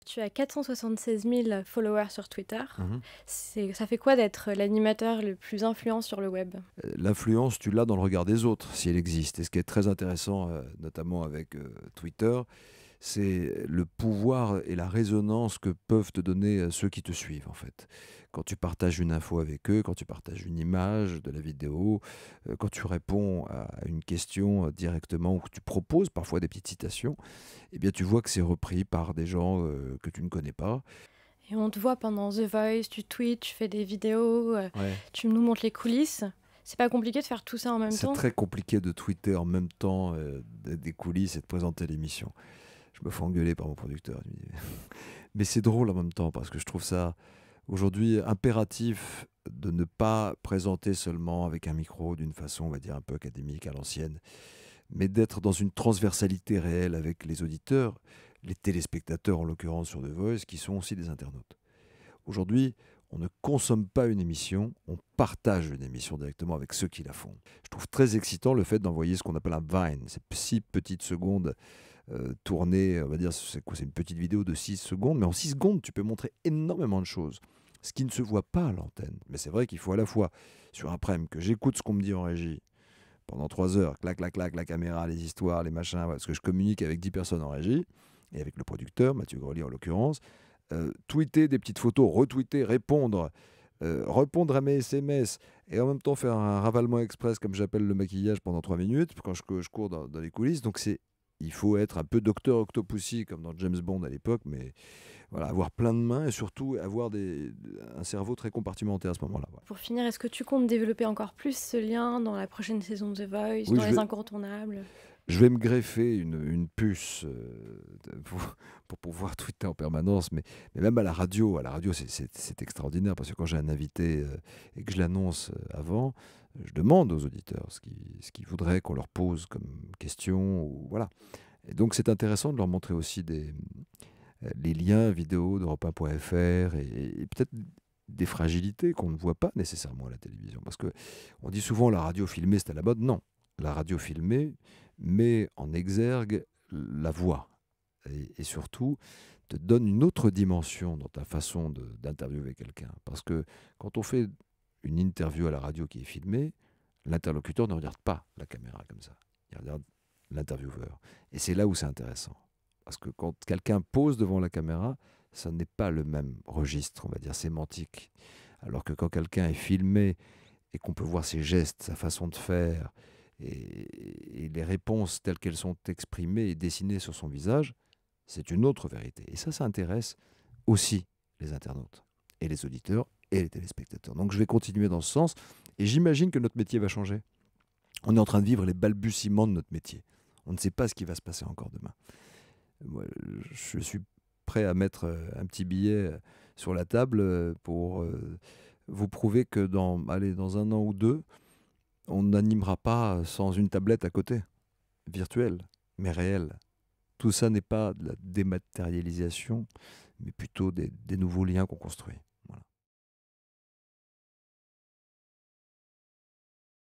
Tu as 476 000 followers sur Twitter. Mhm. Ça fait quoi d'être l'animateur le plus influent sur le web? L'influence, tu l'as dans le regard des autres, si elle existe. Et ce qui est très intéressant, notamment avec Twitter, c'est le pouvoir et la résonance que peuvent te donner ceux qui te suivent, en fait. Quand tu partages une info avec eux, quand tu partages une image, de la vidéo, quand tu réponds à une question directement ou que tu proposes parfois des petites citations, eh bien tu vois que c'est repris par des gens que tu ne connais pas. Et on te voit pendant The Voice, tu tweets, tu fais des vidéos, Ouais. tu nous montres les coulisses. C'est pas compliqué de faire tout ça en même C'est temps? très compliqué de tweeter en même temps des coulisses et de présenter l'émission. Je me fais engueuler par mon producteur. Il me dit, mais c'est drôle en même temps parce que je trouve ça aujourd'hui impératif de ne pas présenter seulement avec un micro d'une façon, on va dire, un peu académique à l'ancienne, mais d'être dans une transversalité réelle avec les auditeurs, les téléspectateurs en l'occurrence sur The Voice, qui sont aussi des internautes. Aujourd'hui, on ne consomme pas une émission, on partage une émission directement avec ceux qui la font. Je trouve très excitant le fait d'envoyer ce qu'on appelle un Vine, ces 6 petites secondes tournées, on va dire, c'est quoi, c'est une petite vidéo de 6 secondes, mais en 6 secondes, tu peux montrer énormément de choses, ce qui ne se voit pas à l'antenne. Mais c'est vrai qu'il faut à la fois, sur un prime, que j'écoute ce qu'on me dit en régie, pendant 3 heures, clac, clac, clac, la caméra, les histoires, les machins, voilà, parce que je communique avec 10 personnes en régie, et avec le producteur, Mathieu Grelier en l'occurrence, tweeter des petites photos, retweeter, répondre, répondre à mes SMS, et en même temps faire un ravalement express, comme j'appelle le maquillage, pendant 3 minutes, quand je cours dans les coulisses. Donc il faut être un peu Docteur Octopussy, comme dans James Bond à l'époque, mais voilà, avoir plein de mains et surtout avoir un cerveau très compartimenté à ce moment-là. Voilà. Pour finir, est-ce que tu comptes développer encore plus ce lien dans la prochaine saison de The Voice, Oui, dans les incontournables? je vais me greffer une puce pour pouvoir tweeter en permanence, mais même à la radio. À la radio, c'est extraordinaire parce que quand j'ai un invité et que je l'annonce avant, je demande aux auditeurs ce qu'ils voudraient qu'on leur pose comme question. Ou, voilà. Et donc, c'est intéressant de leur montrer aussi les liens vidéo d'Europe 1.fr et peut-être des fragilités qu'on ne voit pas nécessairement à la télévision. Parce qu'on dit souvent la radio filmée, c'est à la mode. Non, la radio filmée met en exergue la voix et surtout te donne une autre dimension dans ta façon d'interviewer quelqu'un. Parce que quand on fait une interview à la radio qui est filmée, l'interlocuteur ne regarde pas la caméra comme ça. Il regarde l'intervieweur. Et c'est là où c'est intéressant. Parce que quand quelqu'un pose devant la caméra, ça n'est pas le même registre, on va dire, sémantique. Alors que quand quelqu'un est filmé et qu'on peut voir ses gestes, sa façon de faire, et les réponses telles qu'elles sont exprimées et dessinées sur son visage, c'est une autre vérité. Et ça intéresse aussi les internautes, et les auditeurs, et les téléspectateurs. Donc je vais continuer dans ce sens, et j'imagine que notre métier va changer. On est en train de vivre les balbutiements de notre métier. On ne sait pas ce qui va se passer encore demain. Moi, je suis prêt à mettre un petit billet sur la table pour vous prouver que dans 1 an ou 2, on n'animera pas sans une tablette à côté, virtuelle, mais réelle. Tout ça n'est pas de la dématérialisation, mais plutôt des nouveaux liens qu'on construit.